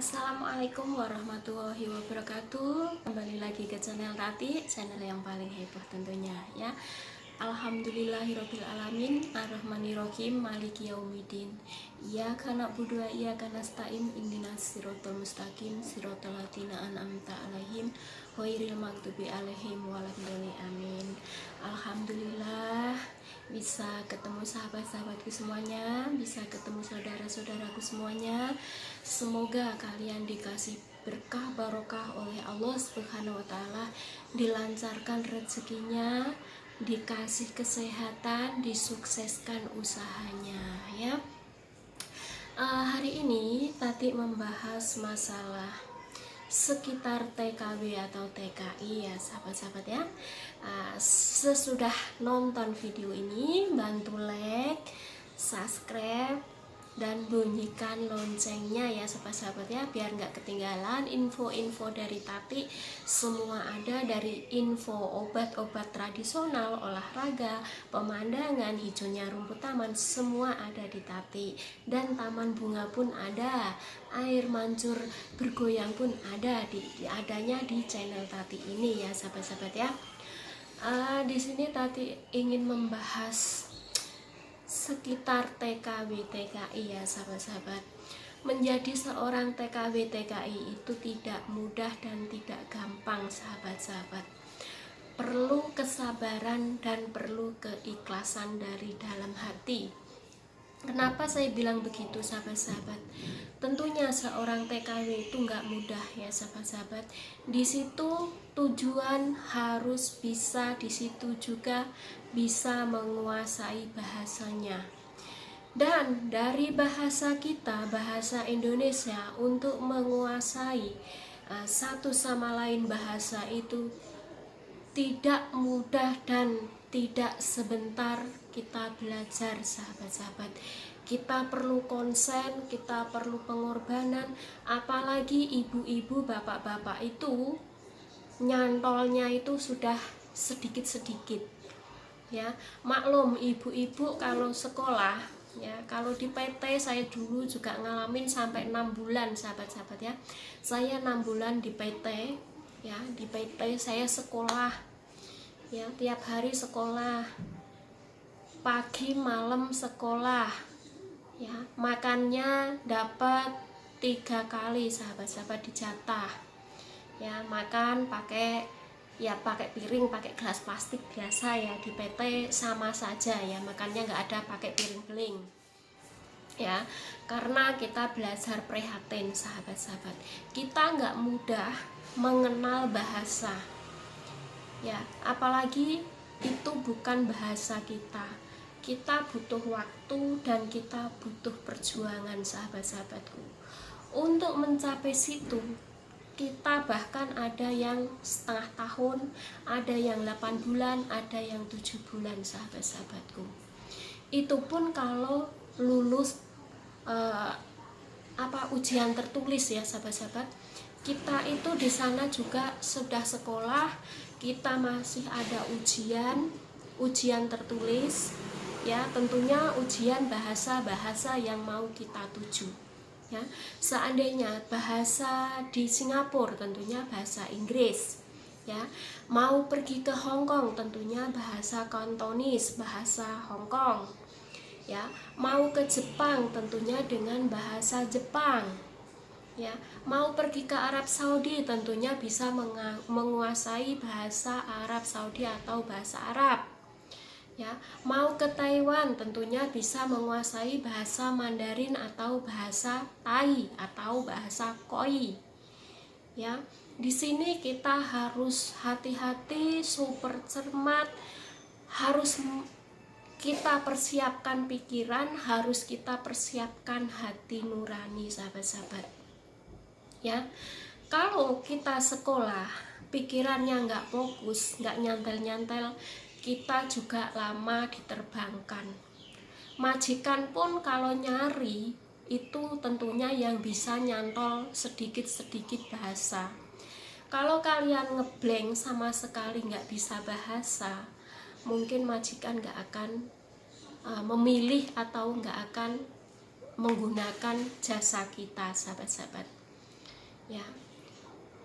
Assalamualaikum warahmatullahi wabarakatuh. Kembali lagi ke channel Tati, channel yang paling heboh tentunya ya. Alhamdulillahirabbil alamin, arrahmanirrahim, maliki yaumiddin. Iyyaka na'budu wa iyyaka nasta'in, ihdinas siratal mustaqim, siratal ladzina an'amta 'alaihim ghairil maghdubi 'alaihim waladdallin. Amin. Alhamdulillah bisa ketemu sahabat-sahabatku semuanya, bisa ketemu saudara-saudaraku semuanya. Semoga kalian dikasih berkah barokah oleh Allah Subhanahu wa taala, dilancarkan rezekinya, dikasih kesehatan, disukseskan usahanya ya. Hari ini Tati membahas masalah sekitar TKW atau TKI ya sahabat-sahabat ya. Sesudah nonton video ini bantu like, subscribe, dan bunyikan loncengnya ya sahabat-sahabat ya, biar nggak ketinggalan info-info dari Tati. Semua ada, dari info obat-obat tradisional, olahraga, pemandangan, hijaunya rumput taman, semua ada di Tati. Dan taman bunga pun ada, air mancur bergoyang pun ada, adanya di channel Tati ini ya sahabat-sahabat ya. Di sini Tati ingin membahas sekitar TKW TKI ya sahabat-sahabat. Menjadi seorang TKW TKI itu tidak mudah dan tidak gampang sahabat-sahabat. Perlu kesabaran dan perlu keikhlasan dari dalam hati. Kenapa saya bilang begitu sahabat-sahabat? Tentunya seorang TKW itu nggak mudah ya sahabat-sahabat. Di situ tujuan harus bisa, di situ juga bisa menguasai bahasanya. Dan dari bahasa kita, bahasa Indonesia, untuk menguasai satu sama lain bahasa itu tidak mudah dan tidak sebentar kita belajar sahabat-sahabat. Kita perlu konsen, kita perlu pengorbanan, apalagi ibu-ibu, bapak-bapak itu nyantolnya itu sudah sedikit-sedikit ya. Maklum ibu-ibu kalau sekolah ya, kalau di PT saya dulu juga ngalamin sampai 6 bulan sahabat-sahabat ya. Saya 6 bulan di PT ya, di PT saya sekolah ya, tiap hari sekolah, pagi malam sekolah ya, makannya dapat 3 kali sahabat-sahabat dijatah ya. Makan pakai piring, pakai gelas plastik biasa ya, di PT sama saja ya, makannya nggak ada pakai piring beling ya, karena kita belajar prihatin sahabat-sahabat. Kita nggak mudah mengenal bahasa ya, apalagi itu bukan bahasa kita. Kita butuh waktu dan kita butuh perjuangan sahabat-sahabatku. Untuk mencapai situ kita bahkan ada yang setengah tahun, ada yang 8 bulan, ada yang 7 bulan sahabat-sahabatku. Itu pun kalau lulus ujian tertulis ya sahabat-sahabat. Kita itu di sana juga sudah sekolah, kita masih ada ujian tertulis ya, tentunya ujian bahasa-bahasa yang mau kita tuju ya. Seandainya bahasa di Singapura tentunya bahasa Inggris ya, mau pergi ke Hong Kong tentunya bahasa Kantonis, bahasa Hong Kong ya, mau ke Jepang tentunya dengan bahasa Jepang ya, mau pergi ke Arab Saudi tentunya bisa menguasai bahasa Arab Saudi atau bahasa Arab ya, mau ke Taiwan tentunya bisa menguasai bahasa Mandarin atau bahasa Tai atau bahasa Koi ya. Di sini kita harus hati-hati, super cermat, harus kita persiapkan pikiran, harus kita persiapkan hati nurani sahabat-sahabat ya. Kalau kita sekolah pikirannya nggak fokus, nggak nyantel-nyantel, kita juga lama diterbangkan. Majikan pun kalau nyari itu tentunya yang bisa nyantol sedikit-sedikit bahasa. Kalau kalian ngeblank sama sekali nggak bisa bahasa, mungkin majikan nggak akan memilih atau nggak akan menggunakan jasa kita sahabat-sahabat ya.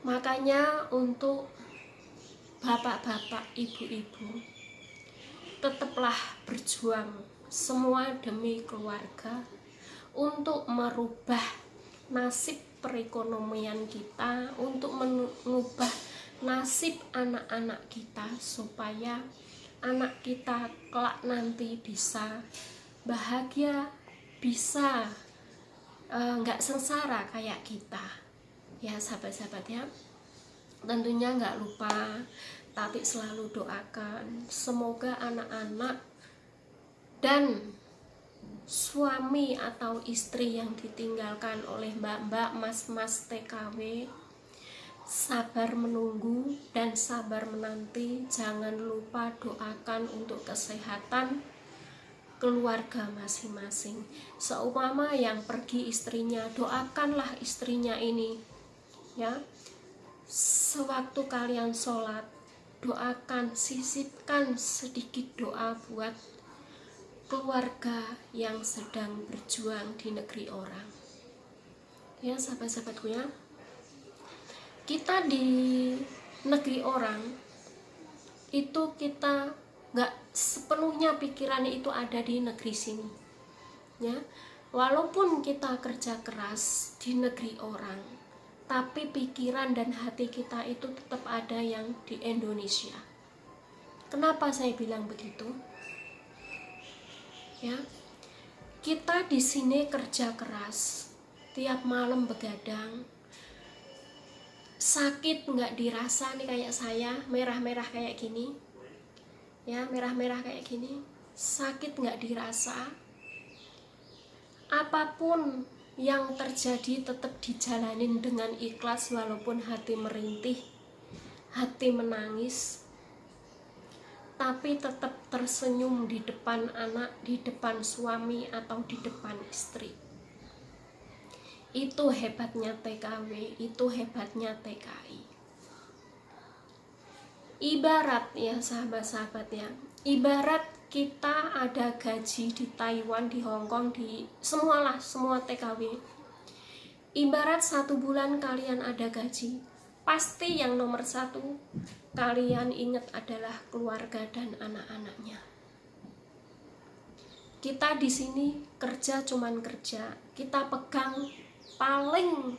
Makanya untuk bapak-bapak, ibu-ibu, tetaplah berjuang semua demi keluarga untuk merubah nasib perekonomian kita, untuk mengubah nasib anak-anak kita, supaya anak kita kelak nanti bisa bahagia, bisa nggak sengsara kayak kita. Ya sahabat-sahabat ya, tentunya nggak lupa tapi selalu doakan semoga anak-anak dan suami atau istri yang ditinggalkan oleh mbak-mbak, mas-mas TKW sabar menunggu dan sabar menanti. Jangan lupa doakan untuk kesehatan keluarga masing-masing. Seumpama yang pergi istrinya, doakanlah istrinya ini ya. Sewaktu kalian sholat, doakan, sisipkan sedikit doa buat keluarga yang sedang berjuang di negeri orang. Ya sahabat-sahabatku ya, kita di negeri orang itu kita nggak sepenuhnya pikirannya itu ada di negeri sini ya. Walaupun kita kerja keras di negeri orang, tapi pikiran dan hati kita itu tetap ada yang di Indonesia. Kenapa saya bilang begitu? Ya, kita di sini kerja keras, tiap malam begadang, sakit nggak dirasa nih kayak saya, merah-merah kayak gini, ya merah-merah kayak gini, sakit nggak dirasa. Apapun yang terjadi tetap dijalanin dengan ikhlas, walaupun hati merintih, hati menangis, tapi tetap tersenyum di depan anak, di depan suami, atau di depan istri. Itu hebatnya TKW, itu hebatnya TKI. Ibarat ya sahabat-sahabat ya, ibarat kita ada gaji di Taiwan, di Hong Kong, di semua TKW. Ibarat 1 bulan kalian ada gaji, pasti yang nomor 1 kalian ingat adalah keluarga dan anak-anaknya. Kita di sini kerja cuman kerja, kita pegang paling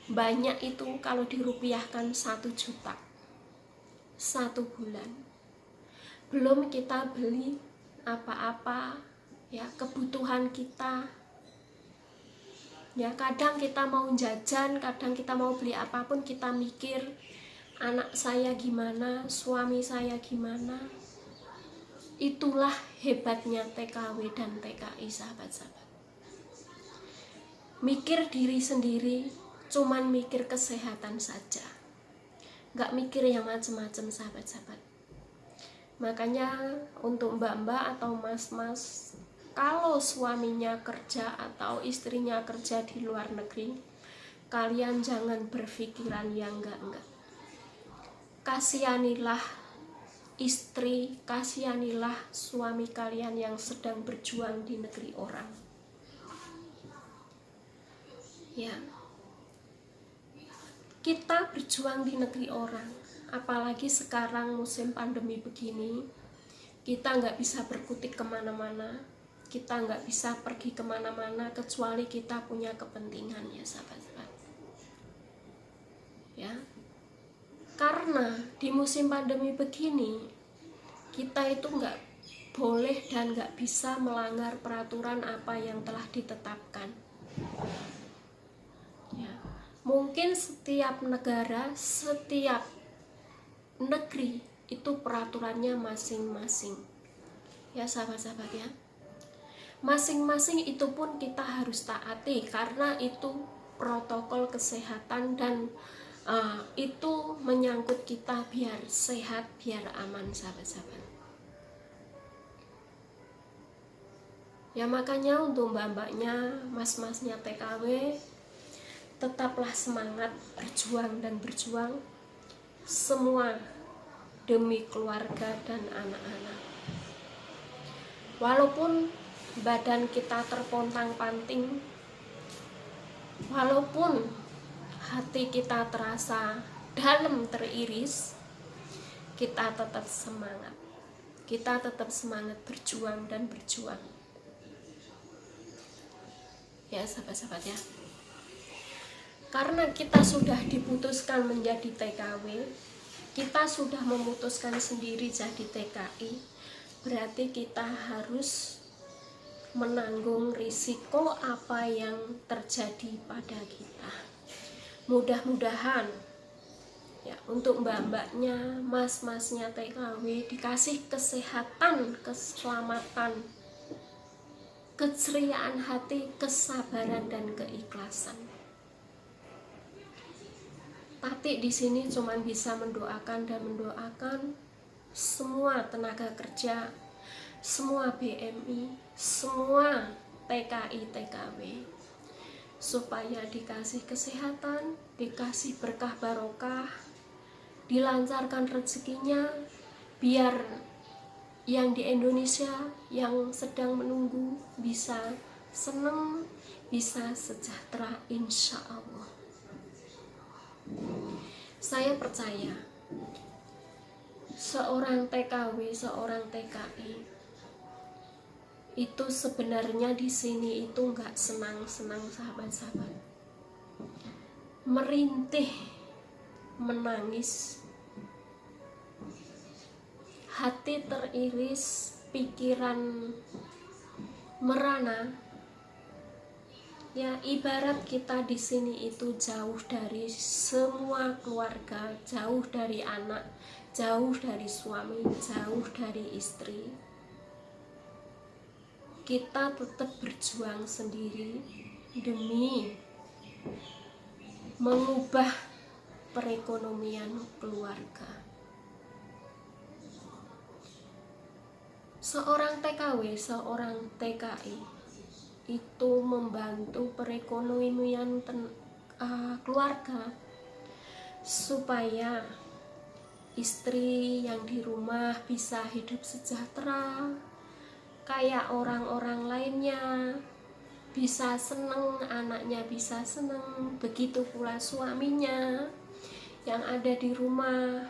banyak itu kalau dirupiahkan 1 juta 1 bulan. Belum kita beli apa-apa ya, kebutuhan kita ya. Kadang kita mau jajan, kadang kita mau beli apapun, kita mikir anak saya gimana, suami saya gimana. Itulah hebatnya TKW dan TKI sahabat-sahabat. Mikir diri sendiri, cuman mikir kesehatan saja, gak mikir yang macem-macem sahabat-sahabat. Makanya untuk mbak-mbak atau mas-mas, kalau suaminya kerja atau istrinya kerja di luar negeri, kalian jangan berpikiran yang enggak-enggak. Kasihanilah istri, kasihanilah suami kalian yang sedang berjuang di negeri orang. Ya, kita berjuang di negeri orang, apalagi sekarang musim pandemi begini, kita nggak bisa berkutik kemana-mana, kita nggak bisa pergi kemana-mana kecuali kita punya kepentingan ya sahabat-sahabat. Ya, karena di musim pandemi begini kita itu nggak boleh dan nggak bisa melanggar peraturan apa yang telah ditetapkan. Ya, mungkin setiap negara, setiap negeri itu peraturannya masing-masing ya sahabat-sahabat ya. Masing-masing itu pun kita harus taati, karena itu protokol kesehatan dan itu menyangkut kita biar sehat, biar aman sahabat-sahabat ya. Makanya untuk mbak-mbaknya, mas-masnya TKW, tetaplah semangat berjuang dan berjuang semua demi keluarga dan anak-anak. Walaupun badan kita terpontang-panting, walaupun hati kita terasa dalam teriris, kita tetap semangat. Kita tetap semangat berjuang dan berjuang. Ya sahabat-sahabat ya. Karena kita sudah diputuskan menjadi TKW, kita sudah memutuskan sendiri jadi TKI, berarti kita harus menanggung risiko apa yang terjadi pada kita. Mudah-mudahan ya, untuk mbak-mbaknya, mas-masnya TKW dikasih kesehatan, keselamatan, keceriaan hati, kesabaran dan keikhlasan. Tati di sini cuma bisa mendoakan dan mendoakan semua tenaga kerja, semua BMI, semua TKI TKW supaya dikasih kesehatan, dikasih berkah barokah, dilancarkan rezekinya, biar yang di Indonesia yang sedang menunggu bisa senang, bisa sejahtera insya Allah. Saya percaya seorang TKW, seorang TKI itu sebenarnya di sini itu nggak senang-senang sahabat-sahabat, merintih, menangis, hati teriris, pikiran merana. Ya, ibarat kita di sini itu jauh dari semua keluarga, jauh dari anak, jauh dari suami, jauh dari istri. Kita tetap berjuang sendiri demi mengubah perekonomian keluarga. Seorang TKW, seorang TKI itu membantu perekonomian keluarga supaya istri yang di rumah bisa hidup sejahtera kayak orang-orang lainnya, bisa seneng, anaknya bisa seneng, begitu pula suaminya yang ada di rumah.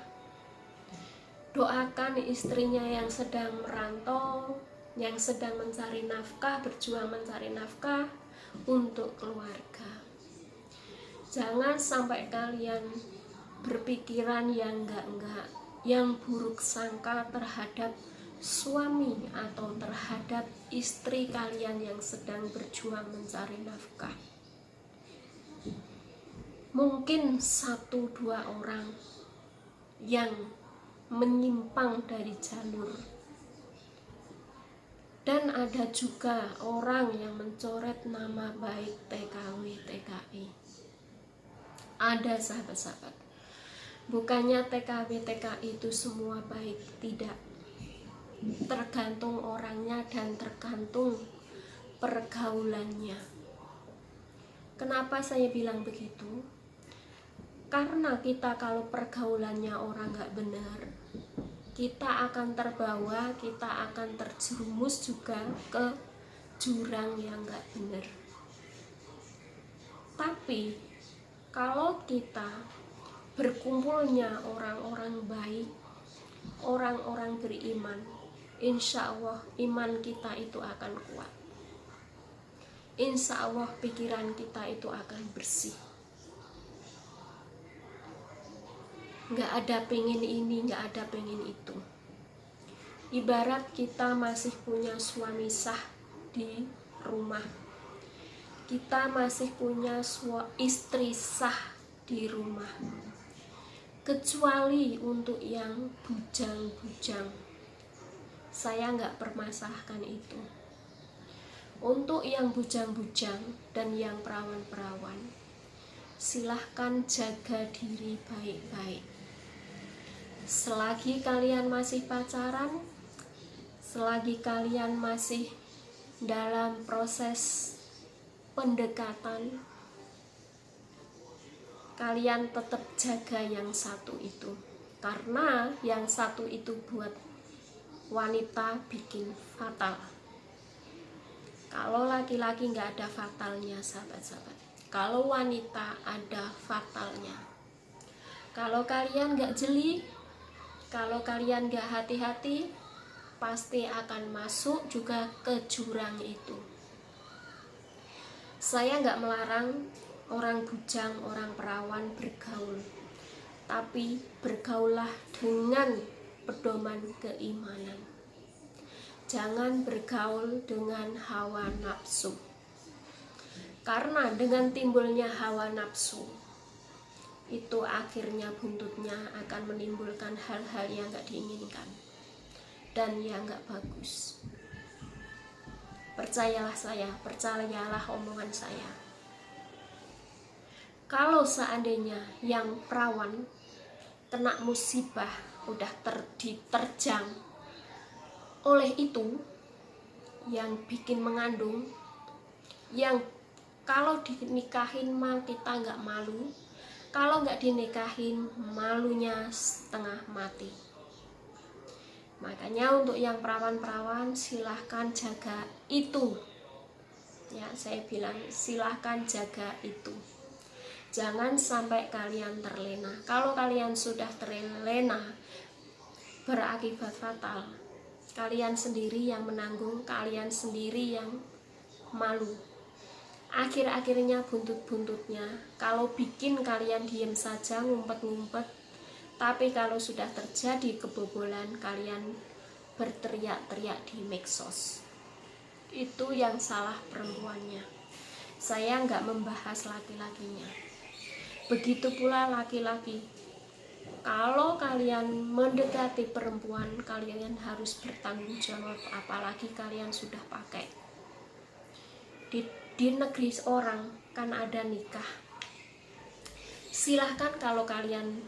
Doakan istrinya yang sedang merantau, yang sedang mencari nafkah, berjuang mencari nafkah untuk keluarga. Jangan sampai kalian berpikiran yang enggak, yang buruk sangka terhadap suami atau terhadap istri kalian yang sedang berjuang mencari nafkah. Mungkin 1-2 orang yang menyimpang dari jalur, dan ada juga orang yang mencoret nama baik TKW TKI. Ada sahabat-sahabat, bukannya TKW TKI itu semua baik, tidak, tergantung orangnya dan tergantung pergaulannya. Kenapa saya bilang begitu? Karena kita kalau pergaulannya orang gak benar, kita akan terbawa, kita akan terjerumus juga ke jurang yang gak benar. Tapi kalau kita berkumpulnya orang-orang baik, orang-orang beriman, insya Allah iman kita itu akan kuat. Insya Allah pikiran kita itu akan bersih. Nggak ada pengen ini, nggak ada pengen itu. Ibarat kita masih punya suami sah di rumah, kita masih punya istri sah di rumah, kecuali untuk yang bujang-bujang. Saya nggak permasalahkan itu. Untuk yang bujang-bujang dan yang perawan-perawan, silahkan jaga diri baik-baik. Selagi kalian masih pacaran, selagi kalian masih dalam proses pendekatan, kalian tetap jaga yang satu itu. Karena yang satu itu buat wanita bikin fatal. Kalau laki-laki nggak ada fatalnya sahabat-sahabat. Kalau wanita ada fatalnya. Kalau kalian gak jeli, kalau kalian gak hati-hati, pasti akan masuk juga ke jurang itu. Saya gak melarang orang bujang, orang perawan bergaul, tapi bergaullah dengan pedoman keimanan. Jangan bergaul dengan hawa nafsu, karena dengan timbulnya hawa nafsu itu akhirnya buntutnya akan menimbulkan hal-hal yang gak diinginkan dan yang gak bagus. Percayalah saya, percayalah omongan saya. Kalau seandainya yang perawan kena musibah, udah diterjang oleh itu yang bikin mengandung, yang kalau dinikahin mah kita nggak malu, kalau nggak dinikahin malunya setengah mati. Makanya untuk yang perawan-perawan silahkan jaga itu. Ya, saya bilang silahkan jaga itu. Jangan sampai kalian terlena. Kalau kalian sudah terlena, berakibat fatal. Kalian sendiri yang menanggung, kalian sendiri yang malu. Akhir-akhirnya buntut-buntutnya, kalau bikin kalian diem saja, ngumpet-ngumpet, tapi kalau sudah terjadi kebobolan, kalian berteriak-teriak di medsos. Itu yang salah perempuannya. Saya nggak membahas laki-lakinya. Begitu pula laki-laki. Kalau kalian mendekati perempuan, kalian harus bertanggung jawab, apalagi kalian sudah pakai. Di negeri orang kan ada nikah. Silahkan kalau kalian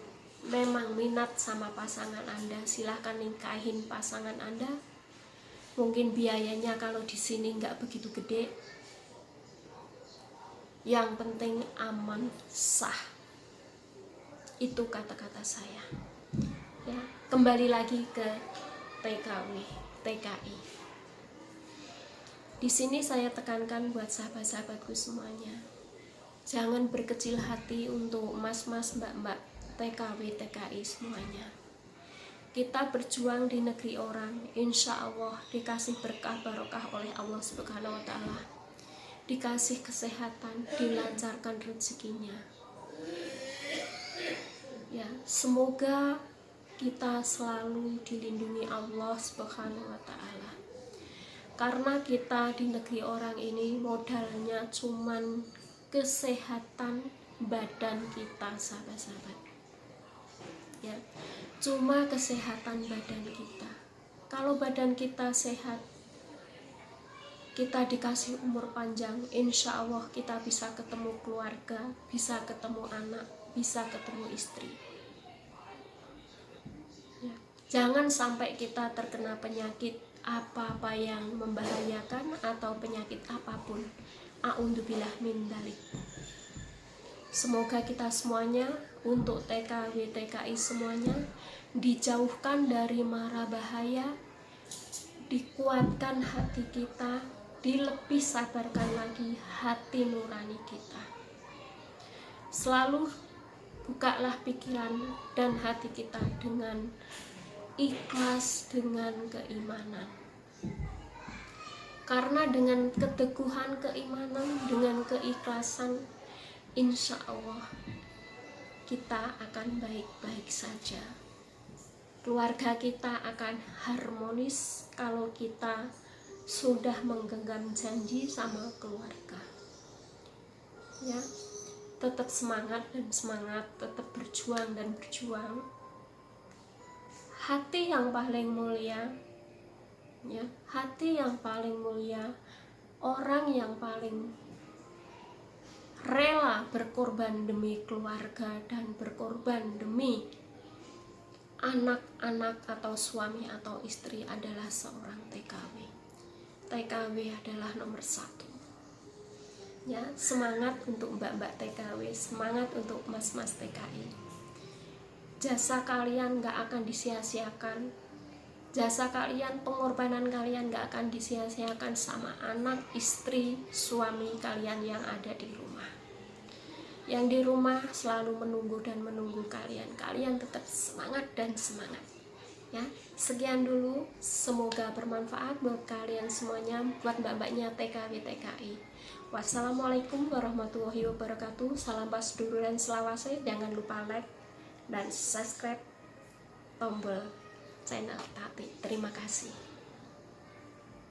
memang minat sama pasangan Anda, silahkan nikahin pasangan Anda. Mungkin biayanya kalau di sini nggak begitu gede. Yang penting aman, sah. Itu kata-kata saya. Ya, kembali lagi ke TKI. Di sini saya tekankan buat sahabat-sahabatku semuanya, jangan berkecil hati untuk mas-mas, mbak-mbak, TKI semuanya. Kita berjuang di negeri orang, insya Allah dikasih berkah barokah oleh Allah Subhanahu wa Ta'ala, dikasih kesehatan, dilancarkan rezekinya. Ya, semoga kita selalu dilindungi Allah Subhanahu wa Ta'ala. Karena kita di negeri orang ini modalnya cuman kesehatan badan kita, sahabat-sahabat. Ya, cuma kesehatan badan kita. Kalau badan kita sehat, kita dikasih umur panjang, insya Allah kita bisa ketemu keluarga, bisa ketemu anak, bisa ketemu istri. Ya, jangan sampai kita terkena penyakit apa-apa yang membahayakan atau penyakit apapun. A'udzubillah min dzalik. Semoga kita semuanya, untuk TKI semuanya, dijauhkan dari mara bahaya, dikuatkan hati kita, dilebih sabarkan lagi hati nurani kita. Selalu bukalah pikiran dan hati kita dengan ikhlas, dengan keimanan. Karena dengan keteguhan keimanan, dengan keikhlasan, insya Allah kita akan baik-baik saja. Keluarga kita akan harmonis kalau kita sudah menggenggam janji sama keluarga. Ya, tetap semangat dan semangat, tetap berjuang dan berjuang. Hati yang paling mulia, ya, hati yang paling mulia, orang yang paling rela berkorban demi keluarga dan berkorban demi anak-anak atau suami atau istri adalah seorang TKW. TKW adalah nomor 1. Ya, semangat untuk mbak-mbak TKW, semangat untuk mas-mas TKI. Jasa kalian gak akan disia-siakan. Jasa kalian, pengorbanan kalian gak akan disia-siakan sama anak, istri, suami kalian yang ada di rumah. Yang di rumah selalu menunggu dan menunggu kalian tetap semangat dan semangat ya. Sekian dulu, semoga bermanfaat buat kalian semuanya, buat mbak-mbaknya TKW TKI. Wassalamualaikum warahmatullahi wabarakatuh. Salam pasduru dan selawase. Jangan lupa like dan subscribe tombol channel Tati. Terima kasih.